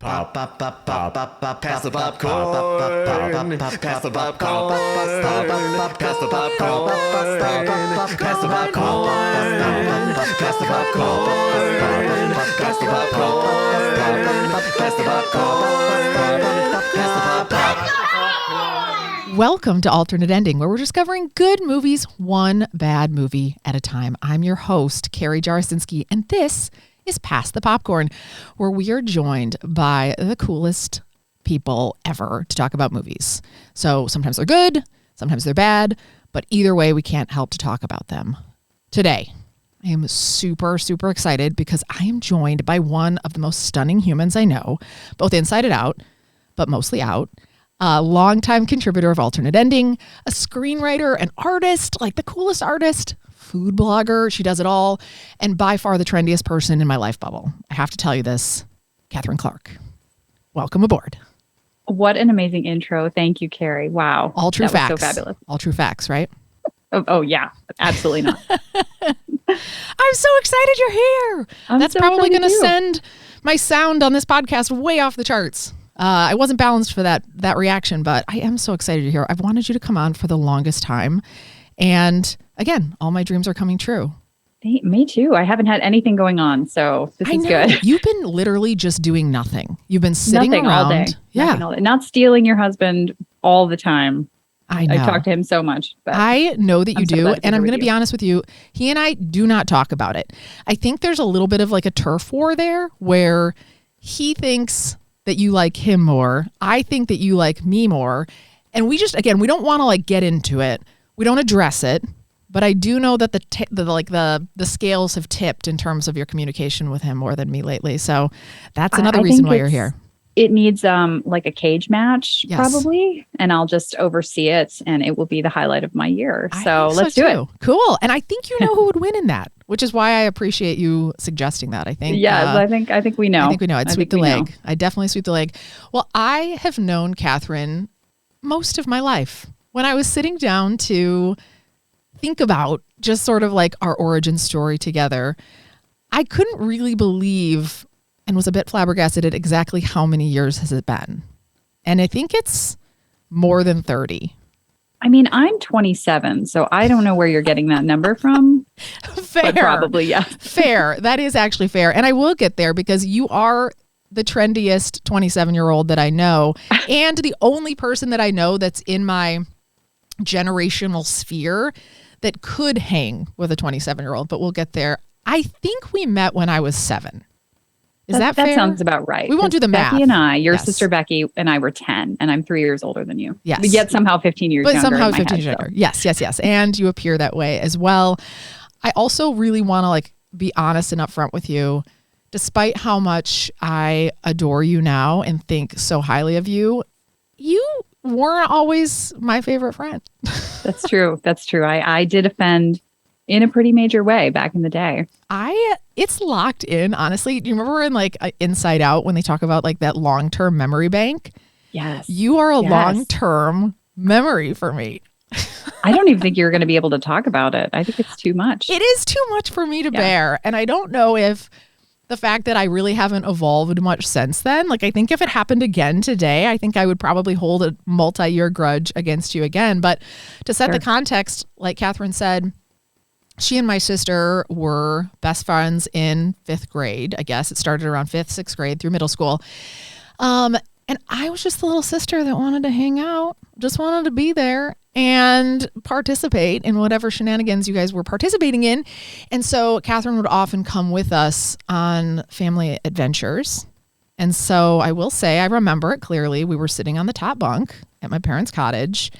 Pop, pop, pop, pop, pop, pop, pass the popcorn, pass the popcorn, pass the popcorn, pass the popcorn, pass the popcorn, pass the popcorn, pass the popcorn. Welcome to Alternate Ending, where we're discovering good movies, one bad movie at a time. I'm your host, Carrie Jarasinski, and this is Pass the Popcorn, where we are joined by the coolest people ever to talk about movies. So sometimes they're good, sometimes they're bad, but either way, we can't help to talk about them. Today, I am super, super excited because I am joined by one of the most stunning humans I know, both inside and out, but mostly out. A longtime contributor of Alternate Ending, a screenwriter, an artist, like the coolest artist, food blogger. She does it all. And by far the trendiest person in my life bubble. I have to tell you this, Catherine Clark. Welcome aboard. What an amazing intro. Thank you, Carrie. Wow. All true facts. Was so fabulous. All true facts, right? Oh yeah, absolutely not. I'm so excited you're here. That's so probably going to too. send my sound on this podcast way off the charts. I wasn't balanced for that reaction, but I am so excited you're here. I've wanted you to come on for the longest time. And again, all my dreams are coming true. Me too. I haven't had anything going on, so this is good. You've been literally just doing nothing. You've been sitting around all day. Yeah. Nothing all day. Not stealing your husband all the time. I know. I talk to him so much. But I know that you do. And I'm going to be you. honest with you. He and I do not talk about it. I think there's a little bit of like a turf war there where he thinks that you like him more. I think that you like me more. And we just, again, we don't want to like get into it. We don't address it. But I do know that the scales have tipped in terms of your communication with him more than me lately. So that's another reason why you're here. It needs like a cage match, Yes. probably, and I'll just oversee it, and it will be the highlight of my year. So let's do it. Cool. And I think you know who would win in that, which is why I appreciate you suggesting that. I think. Yeah, I think we know. I think we know. I'd sweep the leg. I definitely sweep the leg. Well, I have known Catherine most of my life. When I was sitting down to think about just sort of like our origin story together, I couldn't really believe and was a bit flabbergasted at exactly how many years has it been. And I think it's more than 30. I mean, I'm 27, so I don't know where you're getting that number from. Fair. But probably, yeah. Fair. That is actually fair. And I will get there because you are the trendiest 27-year-old that I know and the only person that I know that's in my generational sphere that could hang with a 27-year-old, but we'll get there. I think we met when I was 7. Is that fair? That sounds about right. We won't do the math. Becky and I, your Yes. sister Becky and I were 10, and I'm 3 years older than you. Yes. But yet somehow 15 years younger. But somehow in my 15 head, years younger. Yes. And you appear that way as well. I also really want to like be honest and upfront with you. Despite how much I adore you now and think so highly of you, you weren't always my favorite friend. That's true. I did offend in a pretty major way back in the day. It's locked in, honestly. Do you remember in like Inside Out when they talk about like that long-term memory bank? Yes. You are a long-term memory for me. I don't even think you're going to be able to talk about it. I think it's too much. It is too much for me to bear. And I don't know if the fact that I really haven't evolved much since then, like I think if it happened again today, I think I would probably hold a multi-year grudge against you again. But to set the context, like Catherine said, she and my sister were best friends in 5th grade. I guess it started around 5th, 6th grade through middle school. And I was just the little sister that wanted to hang out, just wanted to be there and participate in whatever shenanigans you guys were participating in. And so Catherine would often come with us on family adventures. And so I will say, I remember it clearly. We were sitting on the top bunk at my parents' cottage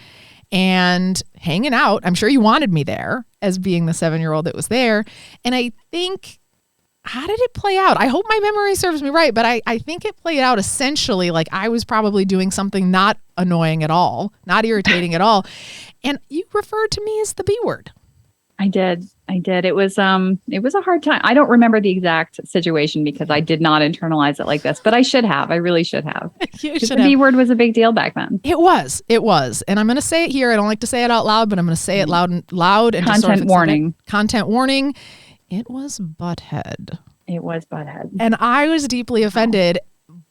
and hanging out. I'm sure you wanted me there as being the 7-year-old that was there. And I think, how did it play out? I hope my memory serves me right, but I think it played out essentially like I was probably doing something not annoying at all, not irritating at all. And you referred to me as the B word. I did. It was a hard time. I don't remember the exact situation because I did not internalize it like this, but I should have. I really should have. The B word was a big deal back then. It was. And I'm going to say it here. I don't like to say it out loud, but I'm going to say it loud and Content just sort of warning. Content warning. It was butthead. It was butthead. And I was deeply offended.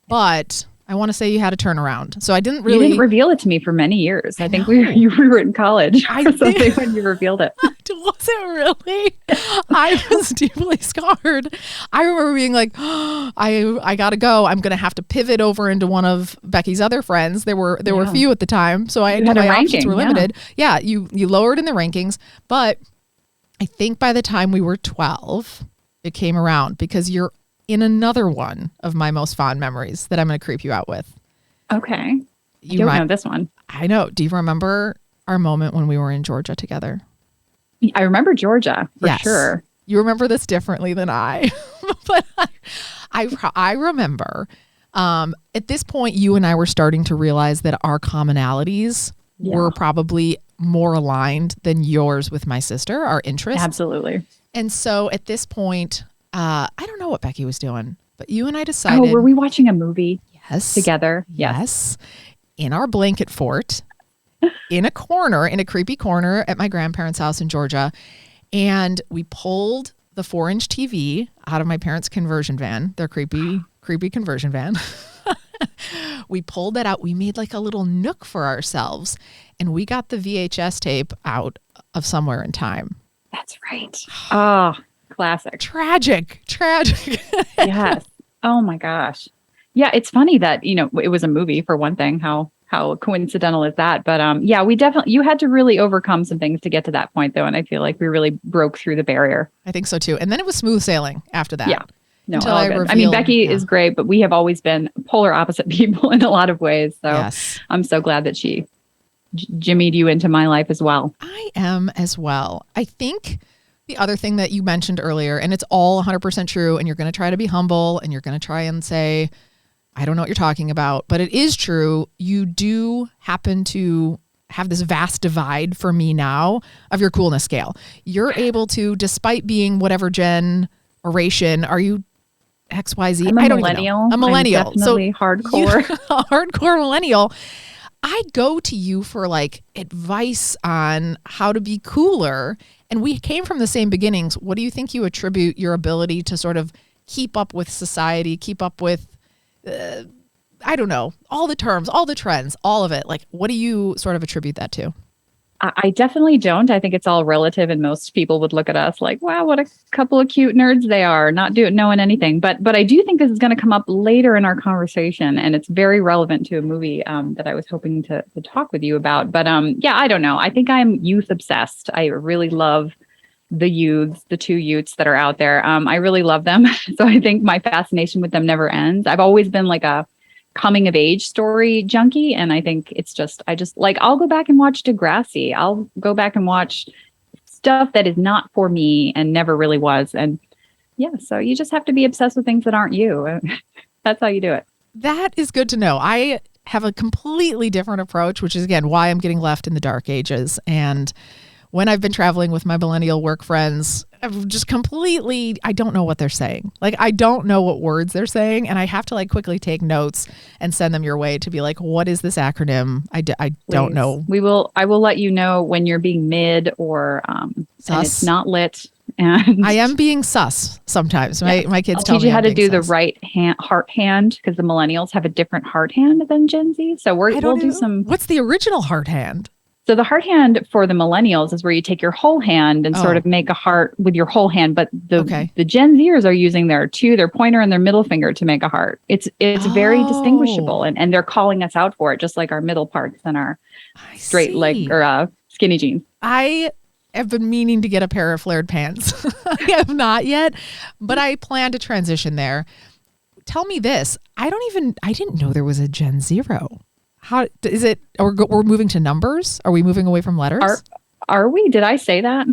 But I want to say you had a turnaround. So I didn't really. You didn't reveal it to me for many years. I think you were in college or something when you revealed it. Was it really? I was deeply scarred. I remember being like, oh, I gotta go. I'm gonna have to pivot over into one of Becky's other friends. There were a few at the time, so my options were limited. Yeah, you lowered in the rankings, but I think by the time we were 12, it came around because you're in another one of my most fond memories that I'm going to creep you out with. Okay. I don't know this one. I know. Do you remember our moment when we were in Georgia together? I remember Georgia for sure. You remember this differently than I. But I remember at this point, you and I were starting to realize that our commonalities were probably more aligned than yours with my sister, our interests. Absolutely. And so at this point, I don't know what Becky was doing, but you and I decided. Oh, were we watching a movie? Yes. Together? Yes. In our blanket fort, in a creepy corner at my grandparents' house in Georgia. And we pulled the 4-inch TV out of my parents' conversion van, their creepy conversion van. We pulled that out. We made like a little nook for ourselves. And we got the VHS tape out of Somewhere in Time. That's right. Oh, classic. Tragic. Yes. Oh my gosh. Yeah, it's funny that, it was a movie for one thing, how coincidental is that? But you had to really overcome some things to get to that point though. And I feel like we really broke through the barrier. I think so too. And then it was smooth sailing after that. Yeah. No, I mean, Becky is great, but we have always been polar opposite people in a lot of ways. So I'm so glad that she jimmied you into my life as well. I am as well. I think the other thing that you mentioned earlier, and it's all 100% true, and you're going to try to be humble and you're going to try and say, I don't know what you're talking about, but it is true. You do happen to have this vast divide for me now of your coolness scale. You're able to, despite being whatever generation, are you XYZ? I'm a millennial. A millennial. I'm definitely hardcore. A hardcore millennial. I go to you for like advice on how to be cooler. And we came from the same beginnings. What do you think you attribute your ability to sort of keep up with society, keep up with, I don't know, all the terms, all the trends, all of it? Like, what do you sort of attribute that to? I definitely don't. I think it's all relative, and most people would look at us like, wow, what a couple of cute nerds they are, not knowing anything. But I do think this is going to come up later in our conversation, and it's very relevant to a movie that I was hoping to talk with you about. But I don't know. I think I'm youth obsessed. I really love the two youths that are out there. I really love them. So I think my fascination with them never ends. I've always been like a coming of age story junkie. And I think I'll go back and watch Degrassi. I'll go back and watch stuff that is not for me and never really was. And so you just have to be obsessed with things that aren't you. That's how you do it. That is good to know. I have a completely different approach, which is again, why I'm getting left in the dark ages. And when I've been traveling with my millennial work friends, I'm just completely, I don't know what they're saying. Like, I don't know what words they're saying. And I have to like quickly take notes and send them your way to be like, what is this acronym? I don't know. I will let you know when you're being mid or and it's not lit. And I am being sus sometimes. My kids tell me teach you how to do sus. the right heart hand, because the millennials have a different heart hand than Gen Z. So we'll do some. What's the original heart hand? So the heart hand for the millennials is where you take your whole hand and sort of make a heart with your whole hand. But the Gen Zers are using their pointer and their middle finger to make a heart. It's very distinguishable, and they're calling us out for it, just like our middle parts and our straight leg or skinny jeans. I have been meaning to get a pair of flared pants. I have not yet, but I plan to transition there. Tell me this. I didn't know there was a Gen Zero. How is it? We're moving to numbers? Are we moving away from letters? Are we? Did I say that?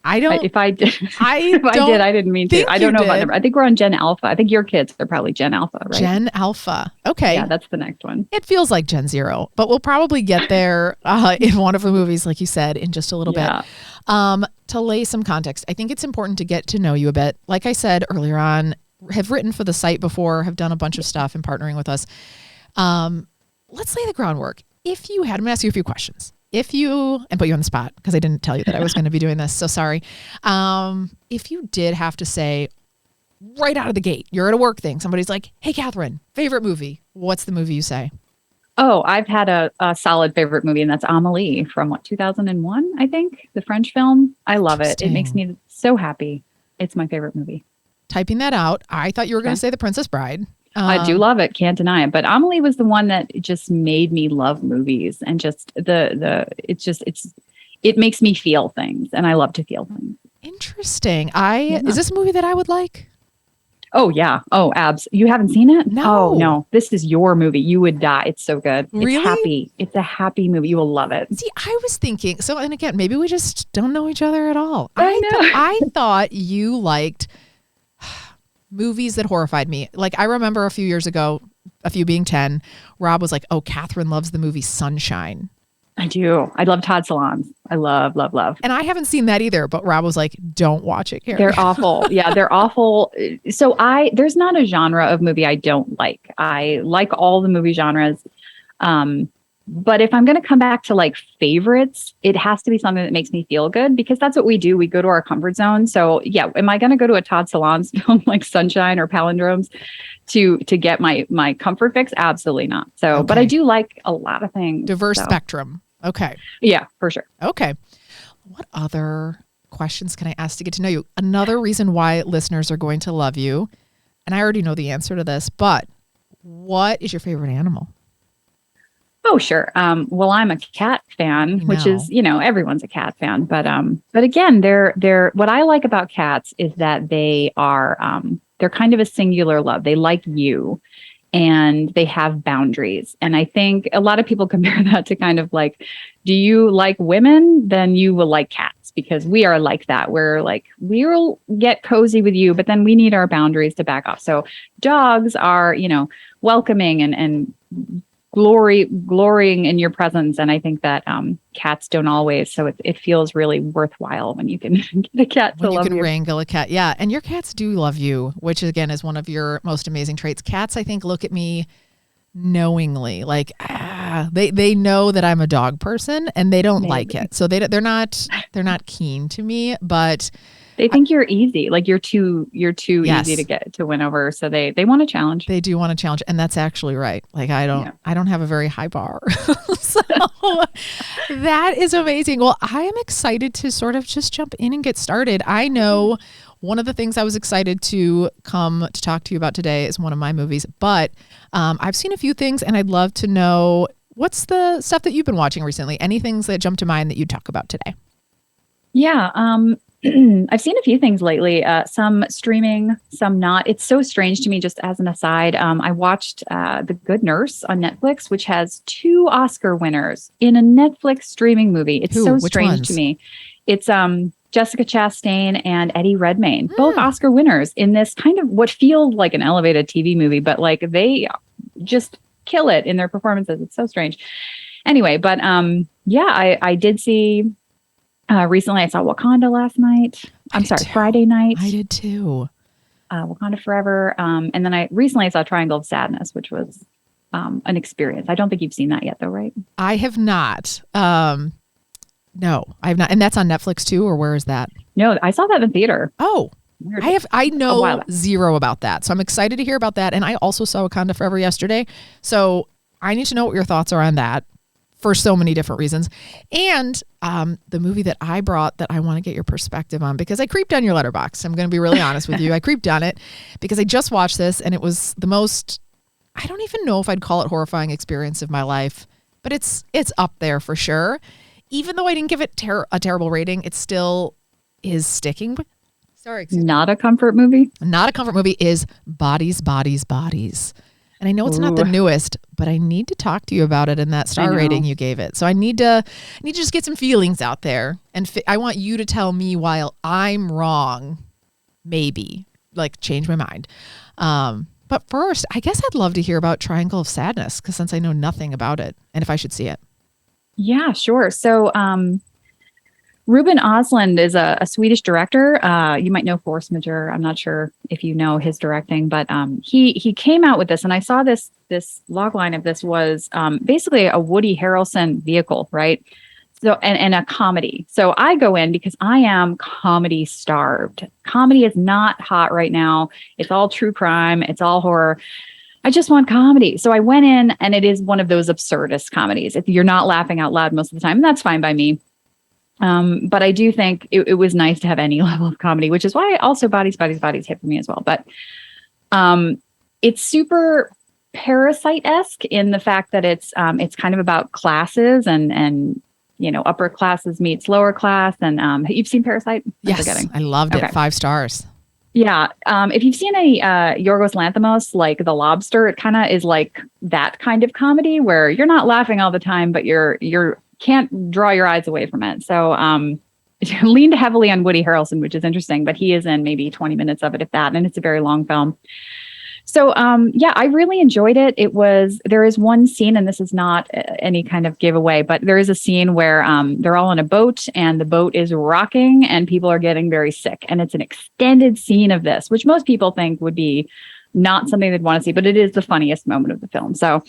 I don't. If I did, I didn't mean to. I don't know about number. I think we're on Gen Alpha. I think your kids are probably Gen Alpha, right? Gen Alpha. Okay. Yeah, that's the next one. It feels like Gen Zero, but we'll probably get there in one of the movies, like you said, in just a little bit. To lay some context, I think it's important to get to know you a bit. Like I said earlier on, have written for the site before, have done a bunch of stuff and partnering with us. Let's lay the groundwork. I'm going to ask you a few questions. And put you on the spot because I didn't tell you that I was going to be doing this. So sorry. If you did have to say right out of the gate. You're at a work thing. Somebody's like, hey, Catherine, favorite movie. What's the movie you say? Oh, I've had a solid favorite movie, and that's Amélie from 2001, I think, the French film. I love it. It makes me so happy. It's my favorite movie. Typing that out. I thought you were going to say The Princess Bride. I do love it. Can't deny it. But Amélie was the one that just made me love movies, and just it makes me feel things, and I love to feel things. Interesting. Is this a movie that I would like? Oh, yeah. Oh, abs. You haven't seen it? No. Oh, no. This is your movie. You would die. It's so good. Really? It's happy. It's a happy movie. You will love it. See, I was thinking, so, and again, maybe we just don't know each other at all. I know. I thought you liked movies that horrified me. Like, I remember a few years ago, a few being 10, Rob was like, oh, Catherine loves the movie Sunshine. I do. I love Todd Solondz. I love, love, love. And I haven't seen that either, but Rob was like, don't watch it, Carrie. They're awful. Yeah, they're awful. So there's not a genre of movie I don't like. I like all the movie genres. But if I'm going to come back to like favorites, it has to be something that makes me feel good, because that's what we do. We go to our comfort zone. So yeah, am I going to go to a Todd Solondz film like Sunshine or Palindromes to get my comfort fix? Absolutely not. So, But I do like a lot of things. Diverse spectrum. Okay. Yeah, for sure. Okay. What other questions can I ask to get to know you? Another reason why listeners are going to love you, and I already know the answer to this, but what is your favorite animal? Oh, sure. Well, I'm a cat fan, which is, everyone's a cat fan. But again, they're what I like about cats is that they are they're kind of a singular love. They like you. And they have boundaries. And I think a lot of people compare that to kind of like, do you like women? Then you will like cats, because we are like that. We're like, we'll get cozy with you, but then we need our boundaries to back off. So dogs are, welcoming and glorying in your presence. And I think that cats don't always. So it feels really worthwhile when you can get a cat to love you. You can wrangle a cat. Yeah. And your cats do love you, which again is one of your most amazing traits. Cats, I think, look at me knowingly, like, they know that I'm a dog person and they don't like it. So they're not keen to me, but they think you're easy. Like you're too easy to get to win over. So they want a challenge. They do want a challenge. And that's actually right. Like I don't have a very high bar. So that is amazing. Well, I am excited to sort of just jump in and get started. I know one of the things I was excited to come to talk to you about today is one of my movies, but I've seen a few things and I'd love to know, what's the stuff that you've been watching recently? Any things that jump to mind that you'd talk about today? Yeah. I've seen a few things lately, some streaming, some not. It's so strange to me, just as an aside. I watched The Good Nurse on Netflix, which has 2 Oscar winners in a Netflix streaming movie. It's so strange to me. It's Jessica Chastain and Eddie Redmayne, both Oscar winners in this kind of what feels like an elevated TV movie, but like they just kill it in their performances. It's so strange. Anyway, but I did see... recently, I saw Wakanda last night. Friday night. I did too. Wakanda Forever. And then I recently saw Triangle of Sadness, which was an experience. I don't think you've seen that yet, though, right? I have not. No, I have not. And that's on Netflix too, or where is that? No, I saw that in the theater. Oh, I know zero about that. So I'm excited to hear about that. And I also saw Wakanda Forever yesterday. So I need to know what your thoughts are on that, for so many different reasons. And the movie that I brought that I want to get your perspective on, because I creeped on your letterbox. I'm going to be really honest with you. I creeped on it because I just watched this and it was the most, I don't even know if I'd call it horrifying experience of my life, but it's up there for sure. Even though I didn't give it a terrible rating, it still is sticking. Sorry. Not a comfort movie? Not a comfort movie is Bodies, Bodies, Bodies. And I know it's not the newest, but I need to talk to you about it and that star rating you gave it. So I need to just get some feelings out there. And I want you to tell me why I'm wrong, maybe, like change my mind. But first, I guess I'd love to hear about Triangle of Sadness, because since I know nothing about it and if I should see it. Yeah, sure. So Ruben Östlund is a Swedish director. You might know Force Majeure. I'm not sure if you know his directing, but he came out with this, and I saw this log line of this was basically a Woody Harrelson vehicle, right? So, and a comedy. So I go in because I am comedy starved. Comedy is not hot right now. It's all true crime. It's all horror. I just want comedy. So I went in, and it is one of those absurdist comedies. If you're not laughing out loud most of the time, and that's fine by me. But I do think it was nice to have any level of comedy, which is why also Bodies hit for me as well. But it's super Parasite-esque in the fact that it's kind of about classes and upper classes meets lower class. And you've seen Parasite? Yes, I loved it. 5 stars. Yeah. If you've seen a Yorgos Lanthimos, like The Lobster, it kind of is like that kind of comedy where you're not laughing all the time, but you're can't draw your eyes away from it. So leaned heavily on Woody Harrelson, which is interesting, but he is in maybe 20 minutes of it, if that, and it's a very long film. So, I really enjoyed it. There is one scene, and this is not any kind of giveaway, but there is a scene where they're all on a boat and the boat is rocking and people are getting very sick. And it's an extended scene of this, which most people think would be not something they'd want to see, but it is the funniest moment of the film. So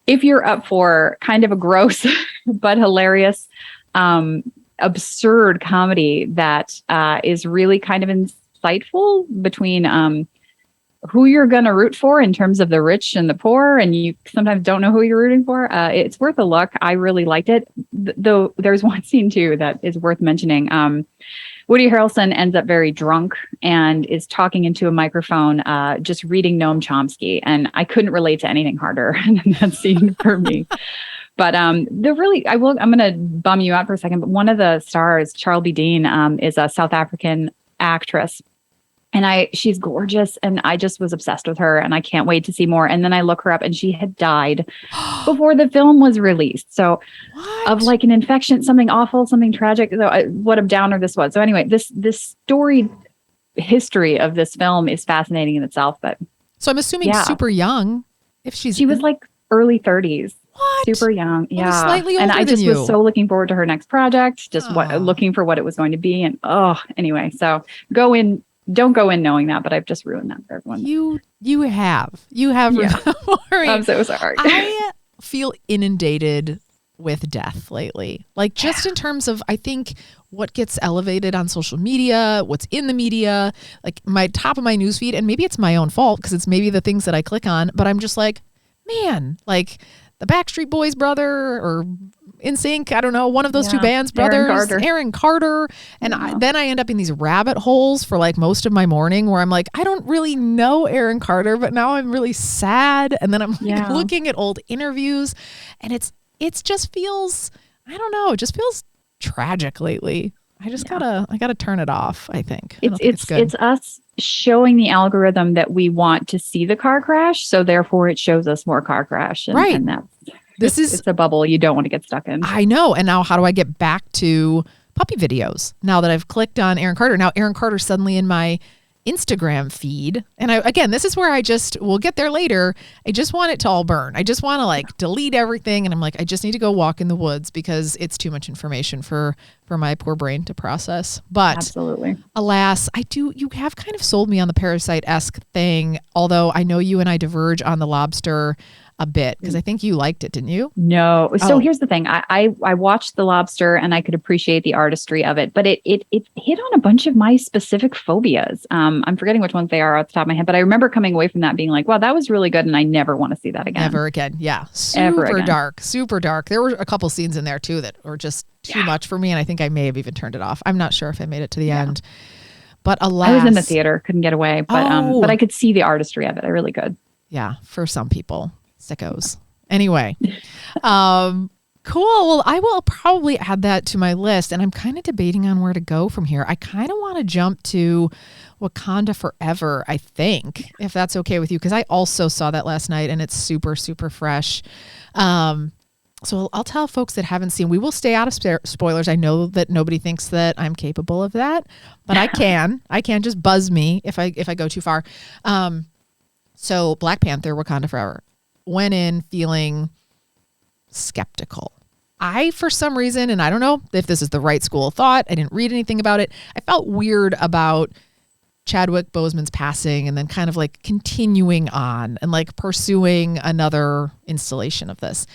if you're up for kind of a gross but hilarious, absurd comedy that is really kind of insightful between who you're going to root for in terms of the rich and the poor, and you sometimes don't know who you're rooting for. It's worth a look. I really liked it. Though there's one scene too that is worth mentioning. Woody Harrelson ends up very drunk and is talking into a microphone, just reading Noam Chomsky. And I couldn't relate to anything harder than that scene for me. But I'm going to bum you out for a second, but one of the stars, Charlie Dean, is a South African actress. And she's gorgeous, and I just was obsessed with her, and I can't wait to see more. And then I look her up, and she had died before the film was released. So of like an infection, something awful, something tragic. So what a downer this was. So anyway, this storied history of this film is fascinating in itself. But so I'm assuming super young. She was like early 30s. What? Super young. Well, yeah. slightly older and I just than you. was so looking forward to her next project, looking for what it was going to be. And anyway, so don't go in knowing that, but I've just ruined that for everyone. You have I'm so sorry. I feel inundated with death lately. Like just in terms of, I think what gets elevated on social media, what's in the media, like my top of my newsfeed, and maybe it's my own fault because it's maybe the things that I click on, but I'm just like, man, like the Backstreet Boys brother or NSYNC, I don't know, one of those two bands, brothers, Aaron Carter. And then I end up in these rabbit holes for like most of my morning where I'm like, I don't really know Aaron Carter, but now I'm really sad. And then I'm like looking at old interviews, and it just feels, I don't know, it just feels tragic lately. I just gotta turn it off, I think. It's us showing the algorithm that we want to see the car crash, so therefore it shows us more car crash. And it's a bubble you don't want to get stuck in. I know. And now how do I get back to puppy videos now that I've clicked on Aaron Carter? Now Aaron Carter's suddenly in my Instagram feed. And again, this is where we'll get there later. I just want it to all burn. I just want to like delete everything. And I'm like, I just need to go walk in the woods because it's too much information for my poor brain to process. But absolutely, alas, you have kind of sold me on the Parasite-esque thing. Although I know you and I diverge on The Lobster a bit because I think you liked it, didn't you? No. So here's the thing. I watched The Lobster and I could appreciate the artistry of it, but it hit on a bunch of my specific phobias. I'm forgetting which ones they are off the top of my head, but I remember coming away from that being like, wow, that was really good. And I never want to see that again. Never again. Yeah. Super dark. There were a couple scenes in there too that were just too much for me. And I think I may have even turned it off. I'm not sure if I made it to the end, but alas. I was in the theater, couldn't get away, but I could see the artistry of it. I really could. Yeah. For some people. Sickos. Anyway, cool. Well, I will probably add that to my list, and I'm kind of debating on where to go from here. I kind of want to jump to Wakanda Forever, I think, if that's okay with you, because I also saw that last night, and it's super, super fresh. So I'll tell folks that haven't seen. We will stay out of spoilers. I know that nobody thinks that I'm capable of that, but I can. I can just buzz me if I go too far. So Black Panther, Wakanda Forever. Went in feeling skeptical. I, for some reason, and I don't know if this is the right school of thought, I didn't read anything about it. I felt weird about Chadwick Boseman's passing and then kind of like continuing on and like pursuing another installation of this.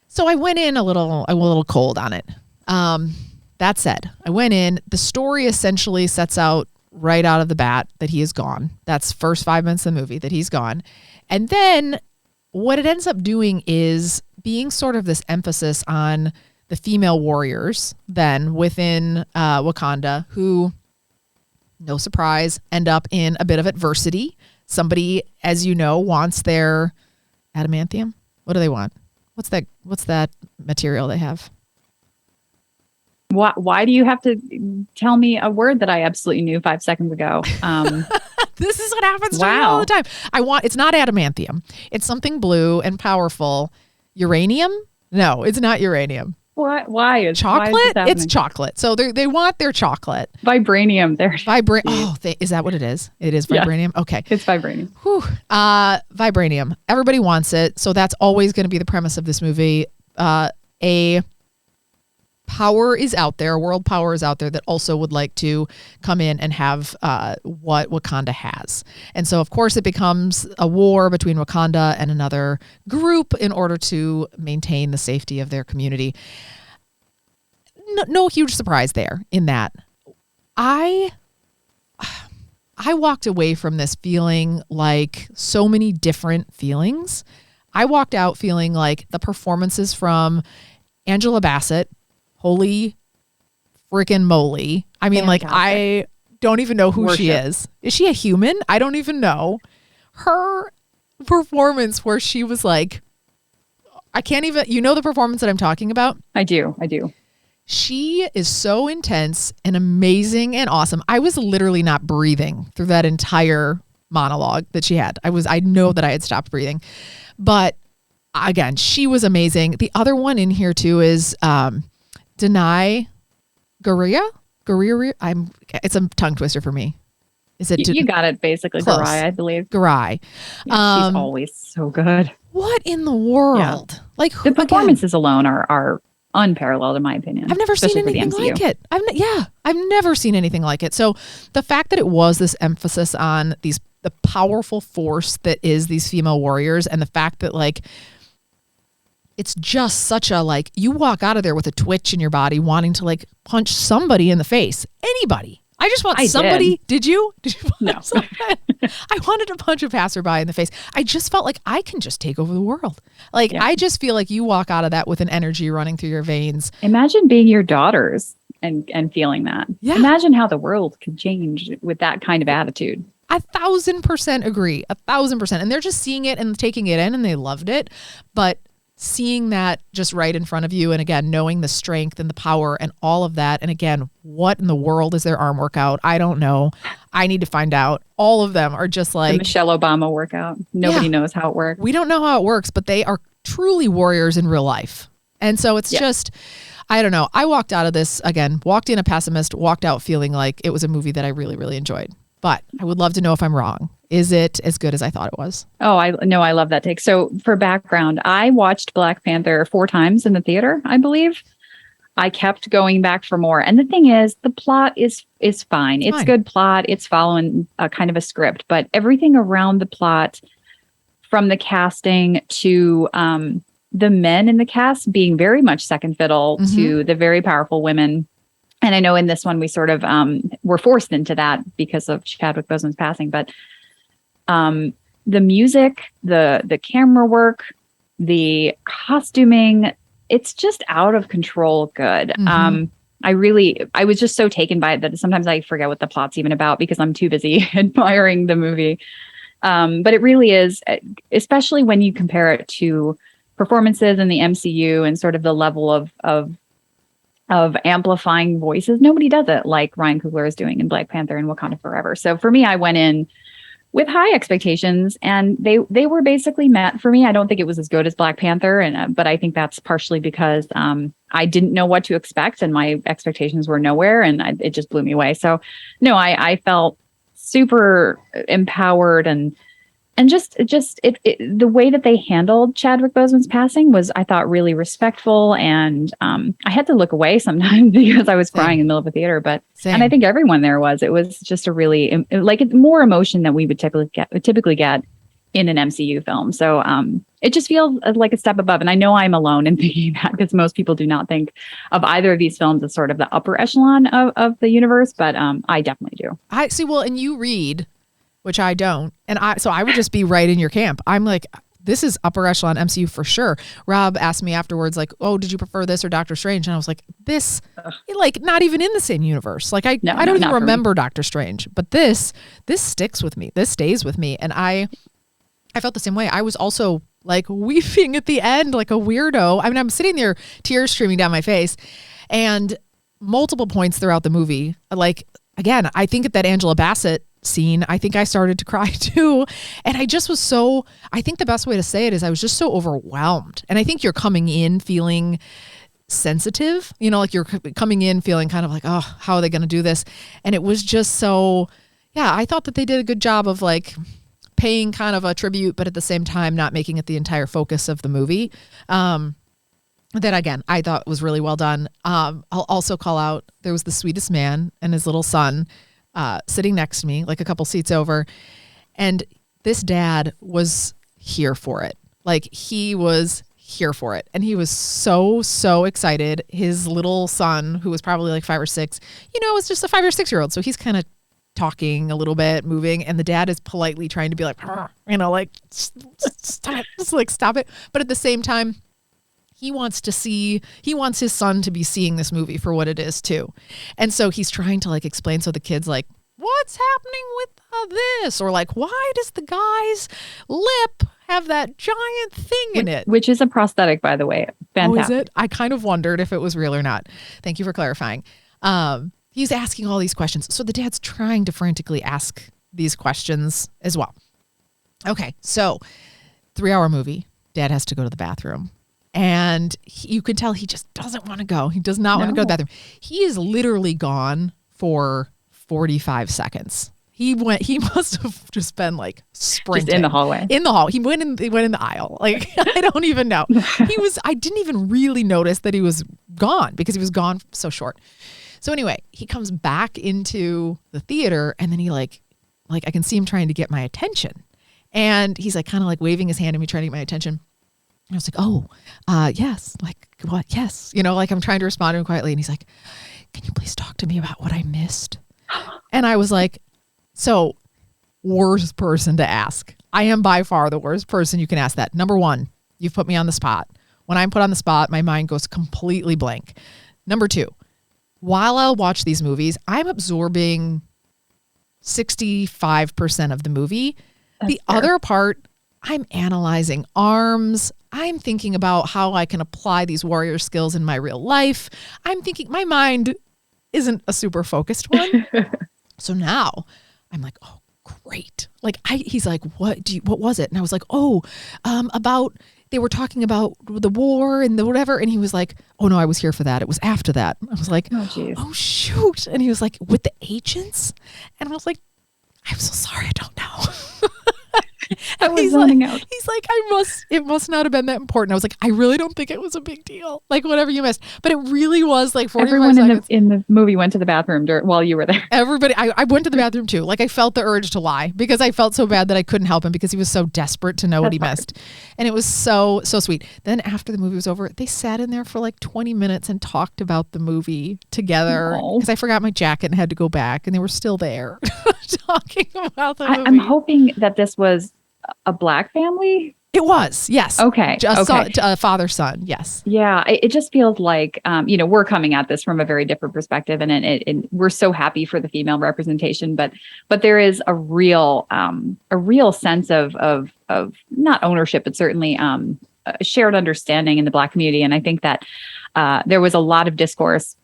So I went in a little cold on it. That said, I went in. The story essentially sets out right out of the bat that he is gone. That's first 5 minutes of the movie, that he's gone. And then what it ends up doing is being sort of this emphasis on the female warriors then within Wakanda, who, no surprise, end up in a bit of adversity. Somebody, as you know, wants their adamantium. What do they want? What's that material they have? Why do you have to tell me a word that I absolutely knew 5 seconds ago? This is what happens to me all the time. It's not adamantium. It's something blue and powerful. Uranium? No, it's not uranium. What? Why is chocolate? Why is it's chocolate. So they want their chocolate. Vibranium. Is that what it is? It is vibranium. Yeah, okay, it's vibranium. Whew. Vibranium. Everybody wants it. So that's always going to be the premise of this movie. A power is out there. A world power is out there that also would like to come in and have what Wakanda has. And so, of course, it becomes a war between Wakanda and another group in order to maintain the safety of their community. No huge surprise there in that. I walked away from this feeling like so many different feelings. I walked out feeling like the performances from Angela Bassett, holy freaking moly. I mean, like, I don't even know who she is. Is she a human? I don't even know. Her performance where she was like, I can't even, you know the performance that I'm talking about? I do. She is so intense and amazing and awesome. I was literally not breathing through that entire monologue that she had. I know that I had stopped breathing. But again, she was amazing. The other one in here too is Denai Guerrera. It's a tongue twister for me. Is it? You got it basically. Garai, I believe. Garai. Yeah, she's always so good. What in the world? Yeah. Like the performances alone are unparalleled in my opinion. I've never seen anything like it. I've never seen anything like it. So the fact that it was this emphasis on the powerful force that is these female warriors, and the fact that like it's just such a, like, you walk out of there with a twitch in your body wanting to like punch somebody in the face. Anybody. I just want somebody. Did you? No. I wanted to punch a passerby in the face. I just felt like I can just take over the world. Like, I just feel like you walk out of that with an energy running through your veins. Imagine being your daughters and feeling that. Yeah. Imagine how the world could change with that kind of attitude. 1,000% agree. 1,000%. And they're just seeing it and taking it in and they loved it. But seeing that just right in front of you, and again, knowing the strength and the power and all of that. And again, what in the world is their arm workout? I don't know. I need to find out. All of them are just like the Michelle Obama workout. Nobody knows how it works. We don't know how it works, but they are truly warriors in real life. And so it's just, I don't know. I walked out of this, again, walked in a pessimist, walked out feeling like it was a movie that I really, really enjoyed. But I would love to know if I'm wrong. Is it as good as I thought it was? Oh, I love that take. So for background, I watched Black Panther 4 times in the theater, I believe. I kept going back for more. And the thing is, the plot is fine. It's good plot. It's following a kind of a script. But everything around the plot, from the casting to the men in the cast being very much second fiddle to the very powerful women. And I know in this one, we sort of were forced into that because of Chadwick Boseman's passing. But the music, the camera work, the costuming, it's just out of control good. I was just so taken by it that sometimes I forget what the plot's even about because I'm too busy admiring the movie. But it really is, especially when you compare it to performances in the MCU and sort of the level of amplifying voices. Nobody does it like Ryan Coogler is doing in Black Panther and Wakanda Forever. So for me, I went in with high expectations and they were basically met for me. I don't think it was as good as Black Panther, but I think that's partially because I didn't know what to expect and my expectations were nowhere, and it just blew me away. So no, I felt super empowered and just the way that they handled Chadwick Boseman's passing was, I thought, really respectful. And I had to look away sometimes because I was crying in the middle of the theater. And I think everyone there was. It was just a really more emotion than we would typically get in an MCU film. So it just feels like a step above. And I know I'm alone in thinking that, because most people do not think of either of these films as sort of the upper echelon of the universe, but I definitely do. I see. Well, and you read, which I don't, and so I would just be right in your camp. I'm like, this is upper echelon MCU for sure. Rob asked me afterwards, like, oh, did you prefer this or Doctor Strange? And I was like, this, like, not even in the same universe. Like, I don't even remember Doctor Strange, but this sticks with me. This stays with me. And I felt the same way. I was also like weeping at the end, like a weirdo. I mean, I'm sitting there, tears streaming down my face, and multiple points throughout the movie. Like, again, I think at that Angela Bassett scene, I think I started to cry too. And I just was I think the best way to say it is I was just so overwhelmed. And I think you're coming in feeling sensitive, like you're coming in feeling kind of like, oh, how are they going to do this? And it was just I thought that they did a good job of like paying kind of a tribute, but at the same time, not making it the entire focus of the movie. That again, I thought was really well done. I'll also call out, there was the sweetest man and his little son sitting next to me, like a couple seats over. And this dad was here for it. Like, he was here for it. And he was so excited. His little son, who was probably like 5 or 6, was just a 5 or 6-year-old. So he's kind of talking a little bit, moving. And the dad is politely trying to be like, like, stop it. Just like, stop it. But at the same time, he wants his son to be seeing this movie for what it is too. And so he's trying to like explain. So the kid's like, what's happening with this? Or like, why does the guy's lip have that giant thing in it? Which is a prosthetic, by the way. Fantastic. Oh, is it? I kind of wondered if it was real or not. Thank you for clarifying. He's asking all these questions. So the dad's trying to frantically ask these questions as well. Okay. So 3-hour movie, dad has to go to the bathroom. And you could tell he just doesn't want to go. He does not want to go to the bathroom. He is literally gone for 45 seconds. He must have just been like sprinting. Just in the hallway. In the hall. He went in the aisle. Like, I don't even know. I didn't even really notice that he was gone because he was gone so short. So anyway, he comes back into the theater, and then he like I can see him trying to get my attention. And he's like kind of like waving his hand at me, trying to get my attention. And I was like, oh, yes. Like, what? Yes. Like I'm trying to respond to him quietly. And he's like, can you please talk to me about what I missed? And I was like, so worst person to ask. I am by far the worst person you can ask that. Number one, you've put me on the spot. When I'm put on the spot, my mind goes completely blank. Number two, while I'll watch these movies, I'm absorbing 65% of the movie. That's fair. Other part, I'm analyzing arms. I'm thinking about how I can apply these warrior skills in my real life. I'm thinking, my mind isn't a super focused one. So now I'm like, oh, great. Like he's like, what was it? And I was like, they were talking about the war and the whatever. And he was like, oh no, I was here for that. It was after that. I was like, oh shoot. And he was like, with the agents? And I was like, I'm so sorry. I don't know. He's like, it must not have been that important. I was like, I really don't think it was a big deal. Like, whatever you missed. But it really was like 45 Everyone seconds. in the movie went to the bathroom while you were there. Everybody, I went to the bathroom too. Like, I felt the urge to lie because I felt so bad that I couldn't help him because he was so desperate to know what he missed. And it was so sweet. Then after the movie was over, they sat in there for like 20 minutes and talked about the movie together because I forgot my jacket and had to go back, and they were still there talking about the movie. I'm hoping that this was a Black family. It was, yes. Okay. Father, son, yes. Yeah, it just feels like, we're coming at this from a very different perspective, and we're so happy for the female representation, but there is a real sense of not ownership, but certainly a shared understanding in the Black community. And I think that there was a lot of discourse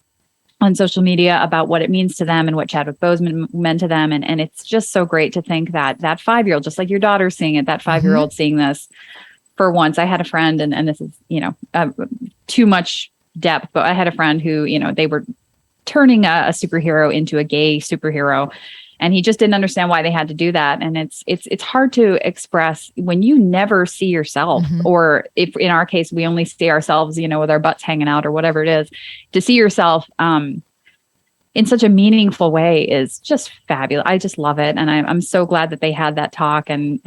on social media about what it means to them and what Chadwick Boseman meant to them. And it's just so great to think that 5-year-old, just like your daughter seeing it, that 5-year-old seeing this for once. I had a friend, and this is, too much depth, but I had a friend who, they were turning a superhero into a gay superhero, and he just didn't understand why they had to do that. And it's hard to express when you never see yourself, or if in our case, we only see ourselves, with our butts hanging out or whatever it is, to see yourself in such a meaningful way is just fabulous. I just love it. And I'm so glad that they had that talk and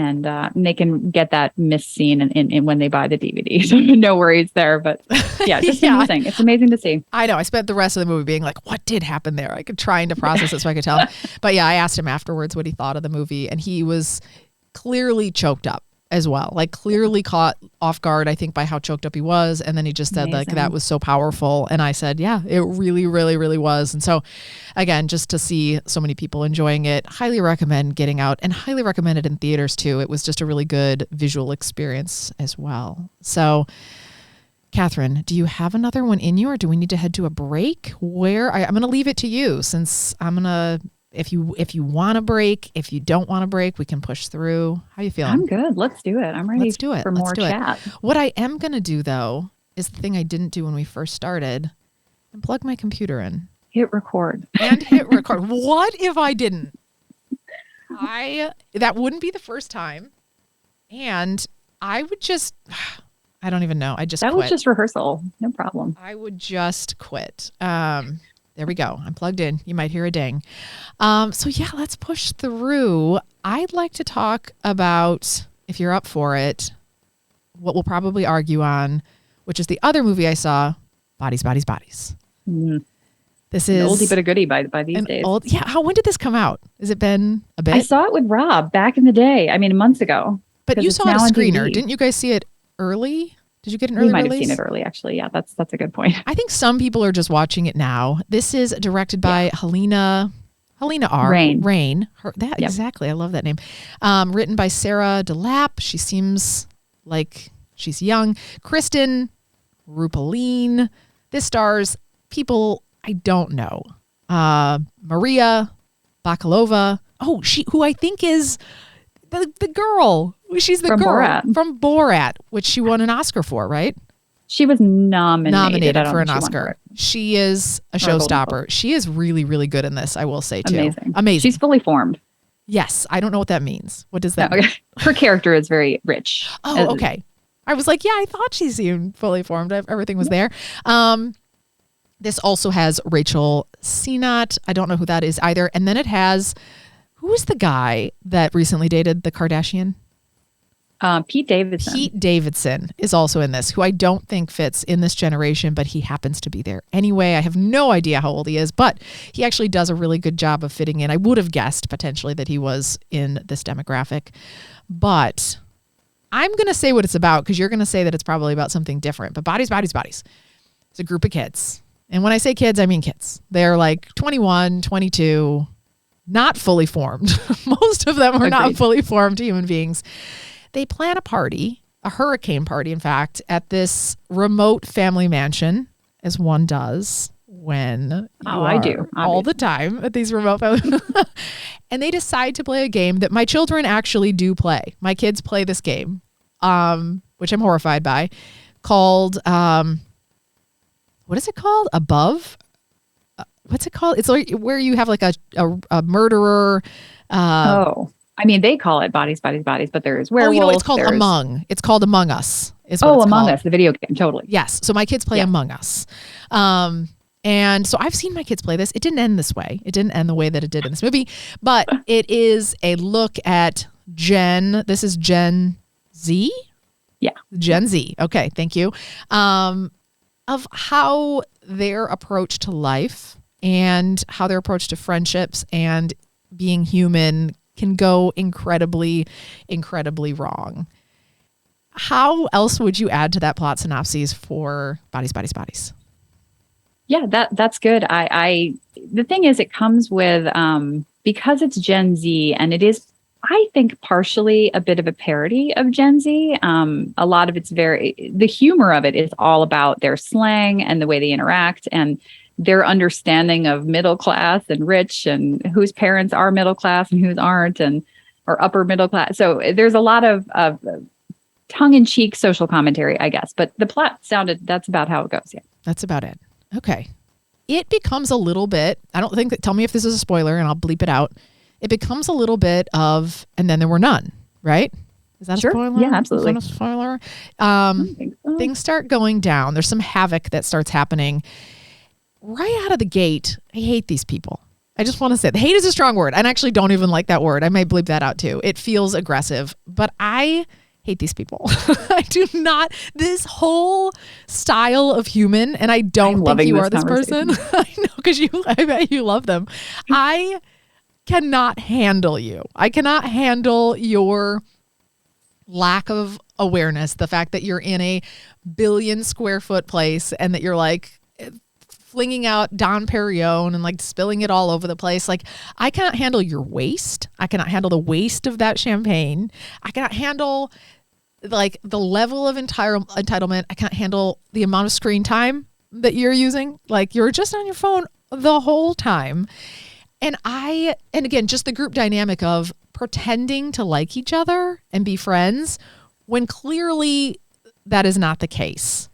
they can get that missed scene in when they buy the DVD. So no worries there, but yeah, just amazing. It's amazing to see. I know. I spent the rest of the movie being like, what did happen there? I could trying to process it so I could tell him. But yeah, I asked him afterwards what he thought of the movie, and he was clearly choked up as well, like clearly caught off guard, I think, by how choked up he was. And then he just said like, that was so powerful. And I said, yeah, it really, really, really was. And so again, just to see so many people enjoying it, highly recommend getting out, and highly recommend it in theaters too. It was just a really good visual experience as well. So Catherine, do you have another one in you, or do we need to head to a break? I'm going to leave it to you, since I'm going to, if you want a break, if you don't want a break, we can push through. How you feeling? I'm good. Let's do it. I'm ready. Let's do it. For more chat. What I am going to do, though, is the thing I didn't do when we first started, and plug my computer in. Hit record. And hit record. What if I didn't? That wouldn't be the first time. And I would just, I don't even know. That was just rehearsal. No problem. I would just quit. There we go. I'm plugged in. You might hear a ding. So yeah, let's push through. I'd like to talk about, if you're up for it, what we'll probably argue on, which is the other movie I saw, Bodies, Bodies, Bodies. Mm-hmm. This is an oldie but a goodie by these days. When did this come out? Has it been a bit? I saw it with Rob back in the day. I mean, months ago. But you saw it a screener. Didn't you guys see it early? Did you get an early release? We might have seen it early, actually. Yeah, that's a good point. I think some people are just watching it now. This is directed by Helena R. Rain. Exactly. I love that name. Written by Sarah DeLapp. She seems like she's young. Kristen Rupeline. This stars people I don't know. Maria Bakalova. Oh, who I think is the girl. She's the girl from Borat, which she won an Oscar for, right? She was nominated for an Oscar. She is a showstopper. She is really, really good in this, I will say, too. Amazing. She's fully formed. Yes. I don't know what that means. What does that mean? Her character is very rich. Oh, okay. I was like, yeah, I thought she seemed fully formed. Everything was there. This also has Rachel Sennott. I don't know who that is either. And then it has, who is the guy that recently dated the Kardashian? Pete Davidson. Pete Davidson is also in this, who I don't think fits in this generation, but he happens to be there anyway. I have no idea how old he is, but he actually does a really good job of fitting in. I would have guessed potentially that he was in this demographic, but I'm going to say what it's about, because you're going to say that it's probably about something different. But Bodies, Bodies, Bodies. It's a group of kids. And when I say kids, I mean kids. They're like 21, 22, not fully formed. Most of them are not fully formed human beings. They plan a party, a hurricane party, in fact, at this remote family mansion, as one does when I do all the time at these remote family. And they decide to play a game that my children actually do play. My kids play this game, which I'm horrified by, called, what is it called? Above? What's it called? It's like where you have like a murderer. I mean, they call it Bodies, Bodies, Bodies, but there's werewolves. It's called Among. It's called Among Us. Among Us, the video game. Totally. Yes. So my kids play Among Us. And so I've seen my kids play this. It didn't end this way. It didn't end the way that it did in this movie, but it is a look at this is Gen Z? Yeah. Gen Z. Okay. Thank you. Of how their approach to life and how their approach to friendships and being human can go incredibly, incredibly wrong. How else would you add to that plot synopsis for Bodies, Bodies, Bodies? Yeah, that's good. The thing is, it comes with, because it's Gen Z, and it is, I think, partially a bit of a parody of Gen Z. A lot of the humor of it is all about their slang and the way they interact and their understanding of middle class and rich and whose parents are middle class and whose aren't, or upper middle class. So there's a lot of tongue-in-cheek social commentary, I guess. But the plot that's about how it goes. Yeah, that's about it. Okay. It becomes a little bit, tell me if this is a spoiler and I'll bleep it out. It becomes a little bit of, and then there were none, right? Is that a spoiler? Yeah, absolutely. Is that a spoiler? Things start going down. There's some havoc that starts happening. right out of the gate, I hate these people. I just want to say hate is a strong word. I actually don't even like that word. I may bleep that out too. It feels aggressive, but I hate these people. I do not. This whole style of human, and I don't think you are this person. I know, because I bet you love them. I cannot handle you. I cannot handle your lack of awareness. The fact that you're in a 1 billion square foot place and that you're like flinging out Dom Perignon and like spilling it all over the place. Like, I cannot handle your waste. I cannot handle the waste of that champagne. I cannot handle like the level of entitlement. I can't handle the amount of screen time that you're using. Like, you're just on your phone the whole time. And again, just the group dynamic of pretending to like each other and be friends when clearly that is not the case.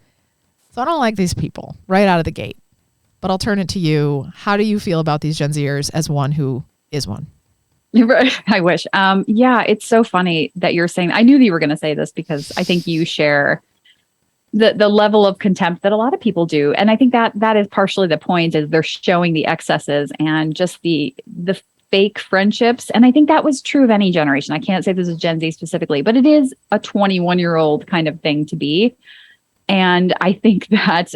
So I don't like these people right out of the gate. But I'll turn it to you. How do you feel about these Gen Zers as one who is one? Right. I wish. Yeah, it's so funny that you're saying, I knew that you were going to say this because I think you share the level of contempt that a lot of people do. And I think that is partially the point, is they're showing the excesses and just the fake friendships. And I think that was true of any generation. I can't say this is Gen Z specifically, but it is a 21-year-old kind of thing to be. And I think that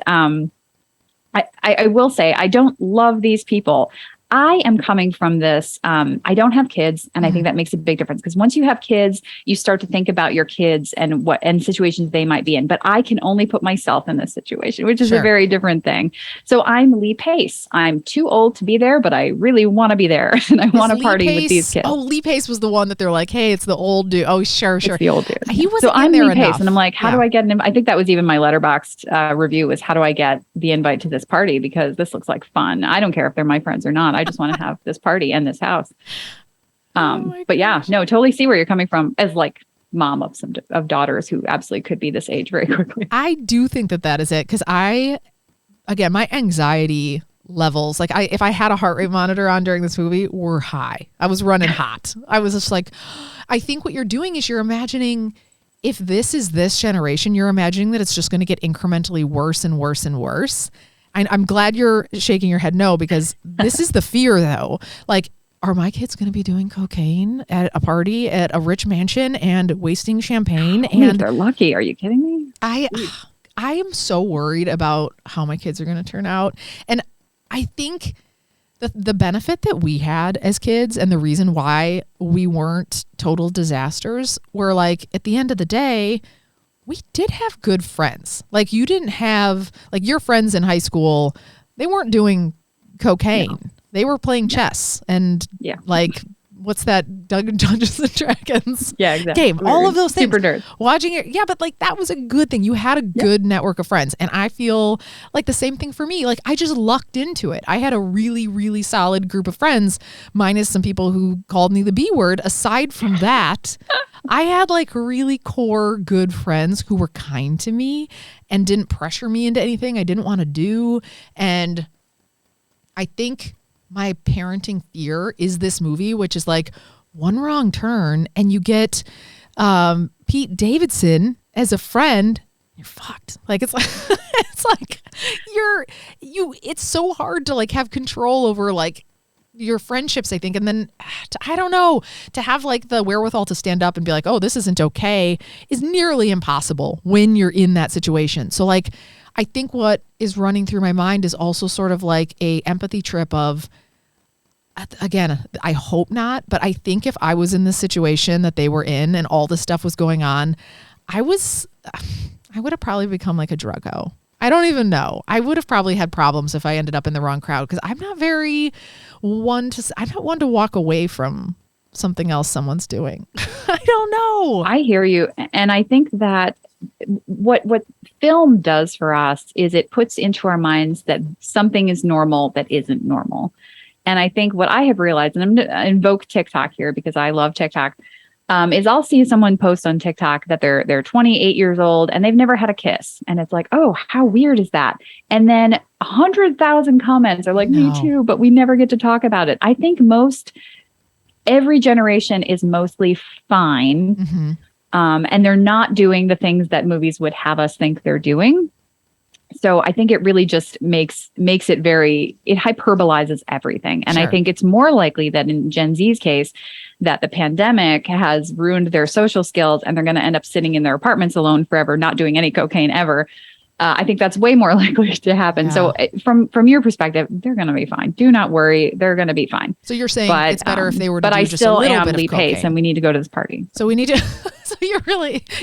I will say, I don't love these people. I am coming from this. I don't have kids, and I think that makes a big difference, because once you have kids, you start to think about your kids and what situations they might be in. But I can only put myself in this situation, which is a very different thing. So I'm Lee Pace. I'm too old to be there, but I really want to be there, and I want to party with these kids. Oh, Lee Pace was the one that they're like, hey, it's the old dude. Oh, sure. It's the old dude. He wasn't so I'm in there Lee enough. Pace, and I'm like, how do I get an? I think that was even my Letterboxd review, was how do I get the invite to this party, because this looks like fun. I don't care if they're my friends or not. I just want to have this party and this house. But yeah, no, totally see where you're coming from as like mom of daughters who absolutely could be this age very quickly. I do think that is it, because again, my anxiety levels, like if I had a heart rate monitor on during this movie, were high. I was running hot. I was just like, I think what you're doing is you're imagining, if this is this generation, you're imagining that it's just going to get incrementally worse and worse and worse. I'm glad you're shaking your head no, because this is the fear though. Like, are my kids going to be doing cocaine at a party at a rich mansion and wasting champagne? And they're lucky. Are you kidding me? I am so worried about how my kids are going to turn out. And I think the benefit that we had as kids, and the reason why we weren't total disasters, were like, at the end of the day, we did have good friends. Like, you didn't have, like, your friends in high school, they weren't doing cocaine. No. They were playing chess and like, what's that, Dungeons and Dragons game? All of those things. Super nerd. Watching it. Yeah, but like, that was a good thing. You had a good network of friends. And I feel like the same thing for me. Like, I just lucked into it. I had a really, really solid group of friends, minus some people who called me the B word. Aside from that, I had like really core good friends who were kind to me and didn't pressure me into anything I didn't want to do. And I think my parenting fear is this movie, which is like one wrong turn and you get Pete Davidson as a friend, you're fucked. Like, it's like it's like it's so hard to like have control over like your friendships, I think. And then I don't know, to have like the wherewithal to stand up and be like, oh, this isn't okay, is nearly impossible when you're in that situation. So like, I think what is running through my mind is also sort of like a empathy trip of, again, I hope not, but I think if I was in the situation that they were in and all this stuff was going on, I would have probably become like a druggo. I don't even know. I would have probably had problems if I ended up in the wrong crowd, because I'm not one to walk away from something else someone's doing. I don't know. I hear you. And I think that what film does for us is it puts into our minds that something is normal that isn't normal. And I think what I have realized, and I'm going to invoke TikTok here because I love TikTok, is I'll see someone post on TikTok that they're 28 years old and they've never had a kiss. And it's like, oh, how weird is that? And then 100,000 comments are like, me too, but we never get to talk about it. I think every generation is mostly fine. Mm-hmm. And they're not doing the things that movies would have us think they're doing. So I think it really just makes it it hyperbolizes everything. And I Sure. think it's more likely that in Gen Z's case, that the pandemic has ruined their social skills and they're going to end up sitting in their apartments alone forever, not doing any cocaine ever. I think that's way more likely to happen. Yeah. So from your perspective, they're going to be fine. Do not worry. They're going to be fine. So you're saying it's better if they were to but do I just a still little am bit Lee of cocaine. Pace and we need to go to this party. So we need to, so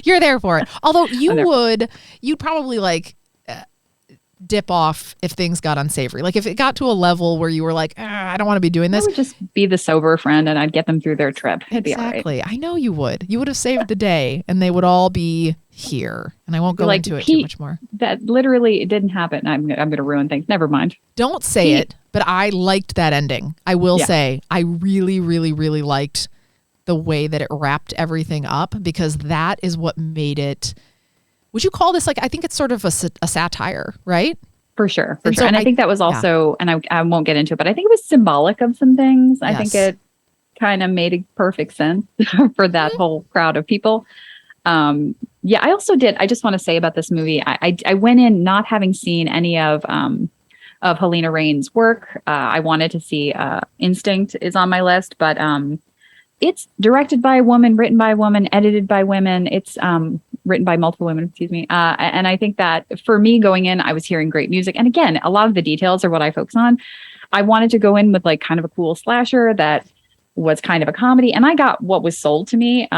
you're there for it. Although you'd probably like dip off if things got unsavory. Like if it got to a level where you were like, I don't want to be doing this. I would just be the sober friend and I'd get them through their trip. It'd be all right. Exactly. I know you would. You would have saved the day and they would all be here. And I won't go into it too much more. That literally, it didn't happen. I'm going to ruin things. Never mind. Don't say it, but I liked that ending. I will say I really, really, really liked the way that it wrapped everything up, because that is what made it. Would you call this like, I think it's sort of a satire, right? For sure. And so And I think that was also, and I won't get into it, but I think it was symbolic of some things. I think it kind of made perfect sense for that whole crowd of people. I also I just want to say about this movie, I went in not having seen any of Helena Rain's work. I wanted to see Instinct is on my list, but it's directed by a woman, written by a woman, edited by women. It's written by multiple women, excuse me. And I think that for me going in, I was hearing great music. And again, a lot of the details are what I focus on. I wanted to go in with like kind of a cool slasher that was kind of a comedy. And I got what was sold to me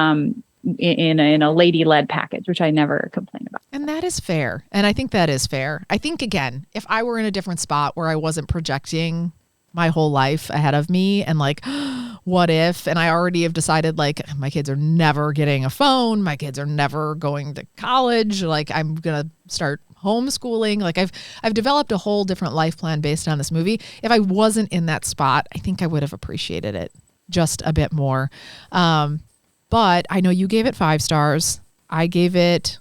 in a lady-led package, which I never complain about. And that is fair. And I think that is fair. I think, again, if I were in a different spot where I wasn't projecting my whole life ahead of me and like, what if, and I already have decided like my kids are never getting a phone, my kids are never going to college, like I'm going to start homeschooling. Like I've developed a whole different life plan based on this movie. If I wasn't in that spot, I think I would have appreciated it just a bit more. But I know you gave it 5 stars. I gave it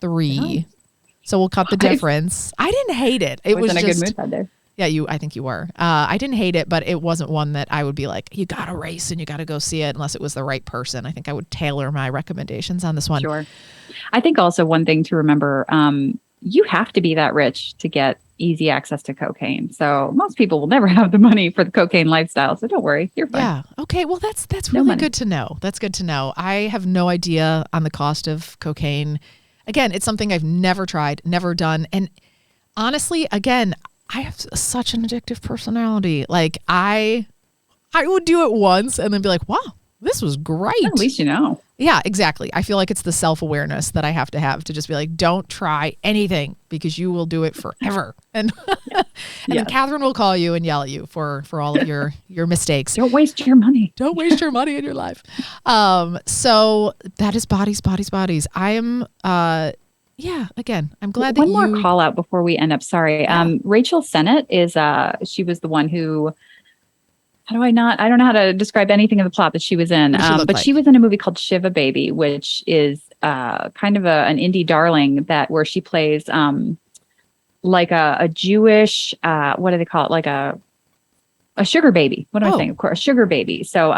3. So we'll cut the difference. I didn't hate it. It was in a just good mood that day. Yeah, I think you were. I didn't hate it, but it wasn't one that I would be like, you got to race and you got to go see it unless it was the right person. I think I would tailor my recommendations on this one. Sure. I think also one thing to remember, you have to be that rich to get easy access to cocaine. So most people will never have the money for the cocaine lifestyle. So don't worry, you're fine. Yeah. Okay. Well, that's really good to know. That's good to know. I have no idea on the cost of cocaine. Again, it's something I've never tried, never done. And honestly, again, I have such an addictive personality. Like I would do it once and then be like, wow, this was great. At least you know. Yeah, exactly. I feel like it's the self-awareness that I have to just be like, don't try anything because you will do it forever. And then Catherine will call you and yell at you for all of your mistakes. Don't waste your money. Don't waste your money in your life. So that is Bodies. I am again, I'm glad that One more call out before we end up. Sorry. Yeah. Rachel Sennett is she was the one who, I don't know how to describe anything of the plot that she was in. But she was in a movie called Shiva Baby, which is kind of an indie darling where she plays like a Jewish, what do they call it? Like a sugar baby. What am I saying? Of course, a sugar baby. So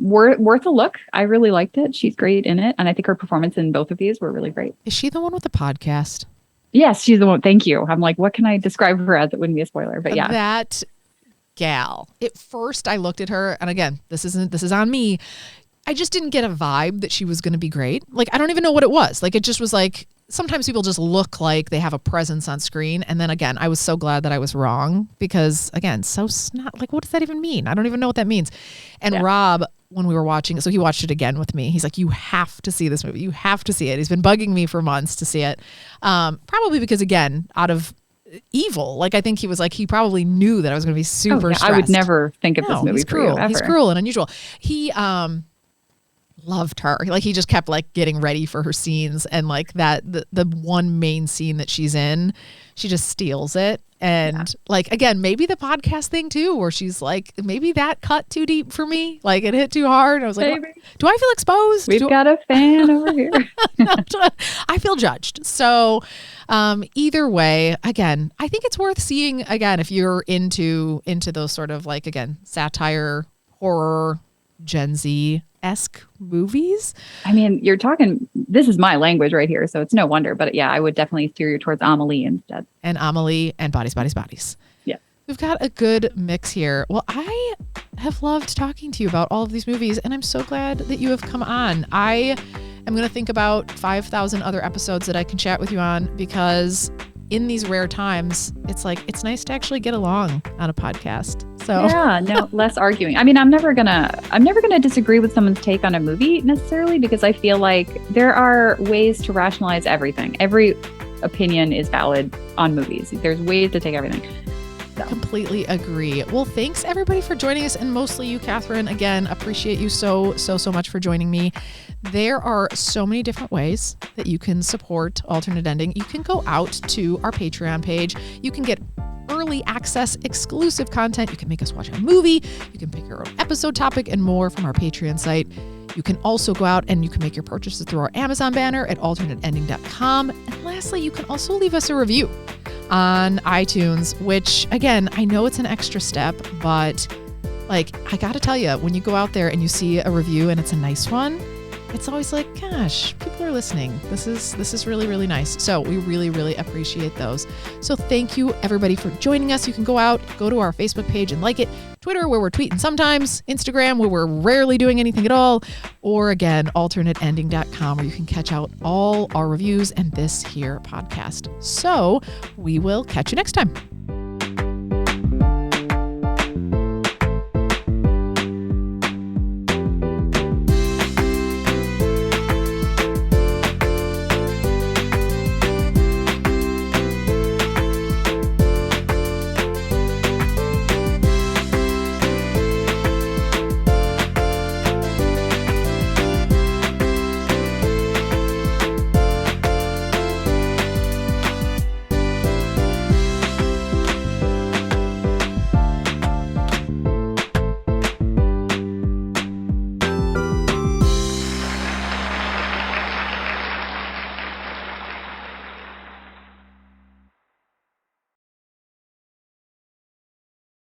worth a look. I really liked it. She's great in it. And I think her performance in both of these were really great. Is she the one with the podcast? Yes, she's the one. Thank you. I'm like, what can I describe her as? It wouldn't be a spoiler, but yeah. That gal. At first I looked at her, and again, this is on me. I just didn't get a vibe that she was going to be great. Like, I don't even know what it was. Like, it just was like, sometimes people just look like they have a presence on screen. And then again, I was so glad that I was wrong because again, like, what does that even mean? I don't even know what that means. And Rob, when we were watching it, so he watched it again with me. He's like, you have to see this movie. You have to see it. He's been bugging me for months to see it. Probably because again, out of evil. Like, I think he was like, he probably knew that I was going to be super stressed. I would never think of this movie for you ever. He's cruel and unusual. He loved her. Like, he just kept like getting ready for her scenes, and like the one main scene that she's in, she just steals it. And like, again, maybe the podcast thing too, where she's like, maybe that cut too deep for me. Like, it hit too hard. I was like, do I feel exposed? We've got a fan over here. I feel judged. So either way, again, I think it's worth seeing again if you're into those sort of like, again, satire, horror, Gen Z esque movies. I mean, this is my language right here, so it's no wonder. But yeah, I would definitely steer you towards Amelie instead. And Amelie and Bodies, Bodies, Bodies. Yeah. We've got a good mix here. Well, I have loved talking to you about all of these movies, and I'm so glad that you have come on. I am going to think about 5,000 other episodes that I can chat with you on, because in these rare times, it's nice to actually get along on a podcast. So yeah, no, less arguing. I mean, I'm never gonna disagree with someone's take on a movie necessarily, because I feel like there are ways to rationalize everything. Every opinion is valid on movies. There's ways to take everything. So. Completely agree. Well, thanks everybody for joining us, and mostly you, Catherine. Again, appreciate you so much for joining me. There are so many different ways that you can support Alternate Ending. You can go out to our Patreon page. You can get early access, exclusive content. You can make us watch a movie. You can pick your own episode topic and more from our Patreon site. You can also go out and you can make your purchases through our Amazon banner at alternateending.com. And lastly, you can also leave us a review on iTunes, which again, I know it's an extra step, but like, I gotta tell you, when you go out there and you see a review and it's a nice one, it's always like, gosh, people are listening. This is really, really nice. So we really, really appreciate those. So thank you everybody for joining us. You can go to our Facebook page and like it, Twitter, where we're tweeting sometimes, Instagram, where we're rarely doing anything at all, or again, alternateending.com, where you can catch out all our reviews and this here podcast. So we will catch you next time.